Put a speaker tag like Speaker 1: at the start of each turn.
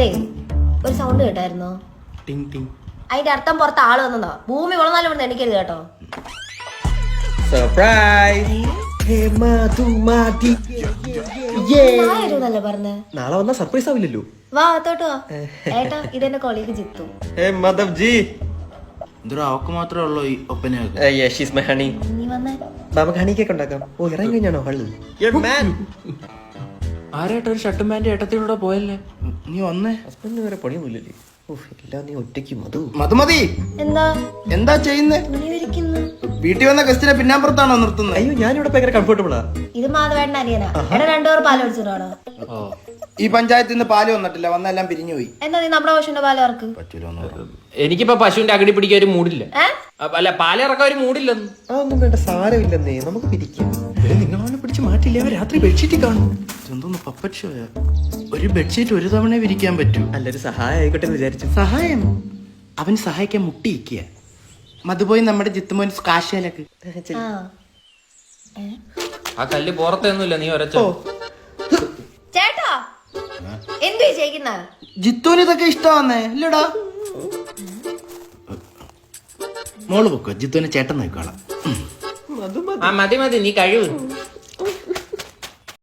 Speaker 1: അതെ, ഒരു സൗണ്ട് കേട്ടായിരുന്നോ?
Speaker 2: ടിങ് ടിങ്.
Speaker 1: അതിന്റെ അർത്ഥം പുറത്ത് ആള് വന്നതാ. ഭൂമി വളർന്നാലും ഇവിടെ എണിക്കരുത് കേട്ടോ.
Speaker 2: സർപ്രൈസ്.
Speaker 1: ആയിരുന്നല്ലേ പറഞ്ഞേ?
Speaker 2: നാളെ വന്നാ സർപ്രൈസ് ആവില്ലല്ലോ.
Speaker 1: വാ അകത്തോട്ട് വാ. ഏട്ടാ, ഇതെന്റെ കൊളീഗ് ജിത്തു.
Speaker 2: മാധവ് ജി.
Speaker 3: എന്തൊരു അവക്ക് മാത്രമേ ഉള്ളൂ ഈ ഒപ്പനയൊക്കെ.
Speaker 2: Yes my honey.
Speaker 1: നീ വന്നേ.
Speaker 2: നമുക്ക് ഹണി കേക്ക് ഉണ്ടാക്കാം. ഓ ഇറങ്ങി കഴിഞ്ഞാണോ ഹള്ളി?
Speaker 3: ആരായിട്ട് ഒരു ഷർട്ടും പാൻറ് ഏട്ടത്തിലൂടെ പോയല്ലേ? നീ വന്നേ.
Speaker 2: ഹസ്ബൻഡിന് വേറെ പണിയൊന്നുമില്ലല്ലേ? എല്ലാം നീ ഒറ്റയ്ക്ക് മധു.
Speaker 3: മധുമതി
Speaker 1: എന്താ
Speaker 3: എന്താ ചെയ്യുന്നേ?
Speaker 1: തുണി വിരിക്കുന്നു.
Speaker 3: വീട്ടിൽ വന്ന ഗസ്റ്റിനെ പിന്നാമ്പുറത്താണോ നിർത്തുന്നത്?
Speaker 2: അയ്യോ ഞാനിവിടെ ഭയങ്കര കംഫർട്ടബിളാ.
Speaker 1: ഇത് മാധവേട്ടൻ അനിയനാ. എടാ, 2 പേർ പാല് കുടിച്ചിട്ടാണോ?
Speaker 3: ഈ പഞ്ചായത്തിൽ നിന്ന് പാല് വന്നിട്ടില്ല, വന്നെല്ലാം പിരിഞ്ഞു പോയി.
Speaker 1: എന്താ നീ നമ്മുടെ പശുവിന്റെ പാല് ഇറക്ക്?
Speaker 4: എനിക്കിപ്പോ പശുവിന്റെ അകടി പിടിക്കാൻ ഒരു മൂടില്ല.
Speaker 1: ഏ?
Speaker 4: അല്ല, പാലിറക്കാൻ ഒരു മൂടില്ലെന്ന്.
Speaker 2: അതൊന്നും വേണ്ട, സാരമില്ലെന്നേ, നമുക്ക് പിരിക്കാം.
Speaker 3: നിങ്ങളവനെ പിടിച്ച് മാറ്റില്ല, അവൻ രാത്രി ബെഡ്ഷീറ്റ് കാണും. എന്തോന്ന് പപ്പറ്റ് ഷോയാ? ഒരു ബെഡ്ഷീറ്റ് ഒരു തവണ വിരിക്കാൻ പറ്റൂ.
Speaker 2: നല്ലൊരു സഹായം ആയിക്കോട്ടെ എന്ന് വിചാരിച്ചു.
Speaker 3: സഹായം? അവന് സഹായിക്കാൻ മുട്ടിയിരിക്കുക. മധുപോയി നമ്മുടെ ജിത്തുമോൻ കാശാലക്ക്.
Speaker 1: ആ.
Speaker 4: ആ കല്ല് പുറത്തൊന്നുമില്ല, നീ ഒരച്ചോ.
Speaker 1: ചേട്ടാ, എന്തു ചെയ്യുന്ന?
Speaker 3: ജിത്തുവിന് ഇതൊക്കെ ഇഷ്ടമാന്നേ ഇല്ലടാ. മോള് പൊക്കോ, ജിത്തുവിനെ ചേട്ടൻ നോക്കോളാം.
Speaker 4: ആ മതി മതി, നീ കഴിവ്.